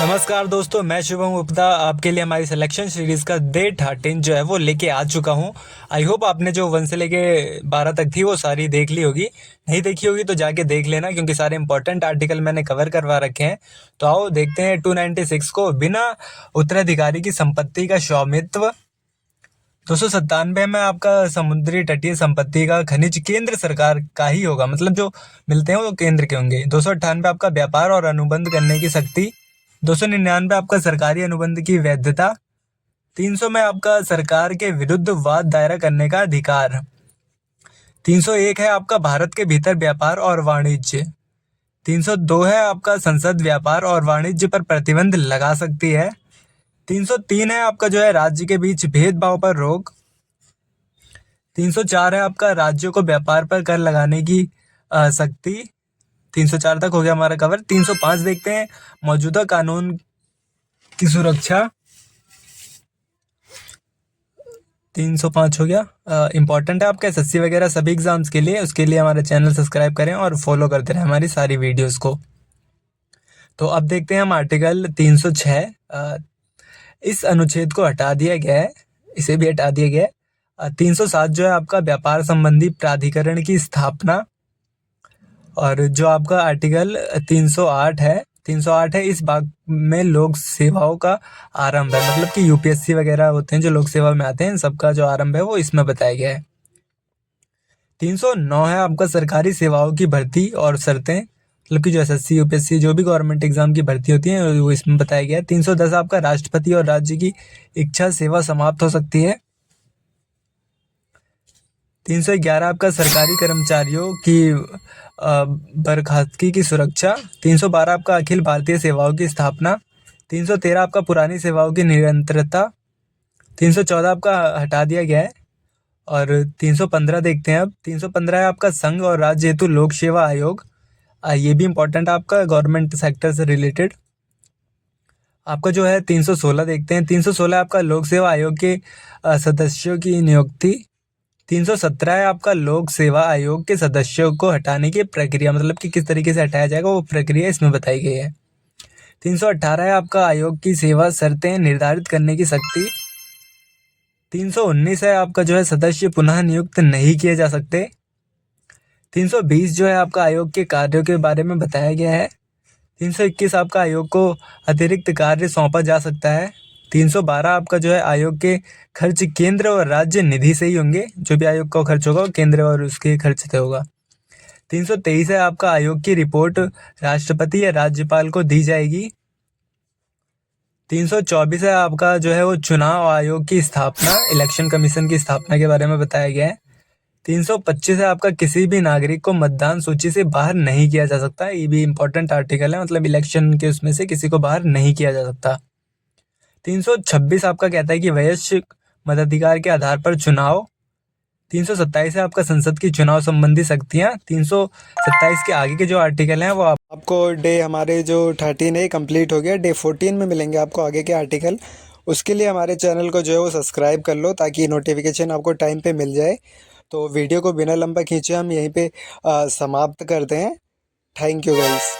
नमस्कार दोस्तों, मैं शुभम गुप्ता आपके लिए हमारी सिलेक्शन सीरीज़ का डे 13 जो है वो लेके आ चुका हूँ। आई होप आपने जो 1 से लेके 12 तक थी वो सारी देख ली होगी। नहीं देखी होगी तो जाके देख लेना, क्योंकि सारे इंपॉर्टेंट आर्टिकल मैंने कवर करवा रखे हैं। तो आओ देखते हैं 296 को, बिना उत्तराधिकारी की संपत्ति का स्वामित्व। 297 में आपका समुद्री तटीय संपत्ति का खनिज केंद्र सरकार का ही होगा, मतलब जो मिलते हैं वो केंद्र के होंगे। 298 आपका व्यापार और अनुबंध करने की शक्ति। 299 आपका सरकारी अनुबंध की वैधता। 300 में आपका सरकार के विरुद्ध वाद दायरा करने का अधिकार। 301 है आपका भारत के भीतर व्यापार और वाणिज्य। 302 है आपका संसद व्यापार और वाणिज्य पर प्रतिबंध लगा सकती है। 303 है आपका जो है राज्य के बीच भेदभाव पर रोक। 304 है आपका राज्यों को व्यापार पर कर लगाने की शक्ति। 304 तक हो गया हमारा कवर। 305 देखते हैं, मौजूदा कानून की सुरक्षा। 305 हो गया। इंपॉर्टेंट है आपके एसएससी वगैरह सभी एग्जाम्स के लिए। उसके लिए हमारे चैनल सब्सक्राइब करें और फॉलो करते रहें हमारी सारी वीडियोस को। तो अब देखते हैं हम आर्टिकल 306। इस अनुच्छेद को हटा दिया गया है, इसे भी हटा दिया गया है। 307 जो है आपका व्यापार संबंधी प्राधिकरण की स्थापना। और जो आपका आर्टिकल 308 है, इस भाग में लोक सेवाओं का आरंभ है, मतलब कि यूपीएससी वगैरह होते हैं जो लोक सेवा में आते हैं, सबका जो आरंभ है वो इसमें बताया गया है। 309 है आपका सरकारी सेवाओं की भर्ती और शर्तें, मतलब कि जो एसएससी यूपीएससी जो भी गवर्नमेंट एग्जाम की भर्ती होती है वो इसमें बताया गया है। 310 आपका राष्ट्रपति और राज्य की इच्छा सेवा समाप्त हो सकती है। 311 आपका सरकारी कर्मचारियों की बर्खास्तगी की सुरक्षा। 312 आपका अखिल भारतीय सेवाओं की स्थापना। 313 आपका पुरानी सेवाओं की निरंतरता। 314 आपका हटा दिया गया है। और 315 देखते हैं अब। 315 है आपका संघ और राज्य हेतु लोक सेवा आयोग। ये भी इंपॉर्टेंट आपका गवर्नमेंट सेक्टर से रिलेटेड। आपका जो है 316 देखते हैं। 316 आपका लोक सेवा आयोग के सदस्यों की नियुक्ति। 317 है आपका लोक सेवा आयोग के सदस्यों को हटाने की प्रक्रिया, मतलब कि किस तरीके से हटाया जाएगा वो प्रक्रिया इसमें बताई गई है। 318 है आपका आयोग की सेवा शर्तें निर्धारित करने की शक्ति। 319 है आपका जो है सदस्य पुनः नियुक्त नहीं किए जा सकते। 320 जो है आपका आयोग के कार्यों के बारे में बताया गया है। 321 आपका आयोग को अतिरिक्त कार्य सौंपा जा सकता है। 312 आपका जो है आयोग के खर्च केंद्र और राज्य निधि से ही होंगे, जो भी आयोग का खर्च होगा वो केंद्र और उसके खर्च से होगा। 323 है आपका आयोग की रिपोर्ट राष्ट्रपति या राज्यपाल को दी जाएगी। 324 है आपका जो है वो चुनाव आयोग की स्थापना, इलेक्शन कमीशन की स्थापना के बारे में बताया गया है। 325 है आपका किसी भी नागरिक को मतदान सूची से बाहर नहीं किया जा सकता। ये भी इंपॉर्टेंट आर्टिकल है, मतलब इलेक्शन के उसमें से किसी को बाहर नहीं किया जा सकता। 326 आपका कहता है कि वयस्क मताधिकार के आधार पर चुनाव। 327 है आपका संसद की चुनाव संबंधी शक्तियाँ। 327 के आगे के जो आर्टिकल हैं वो आपको डे हमारे जो 13 है कंप्लीट हो गया। डे 14 में मिलेंगे आपको आगे के आर्टिकल। उसके लिए हमारे चैनल को जो है वो सब्सक्राइब कर लो, ताकि नोटिफिकेशन आपको टाइम पे मिल जाए। तो वीडियो को बिना लंबा खींचे हम यहीं पे समाप्त करते हैं। Thank you guys.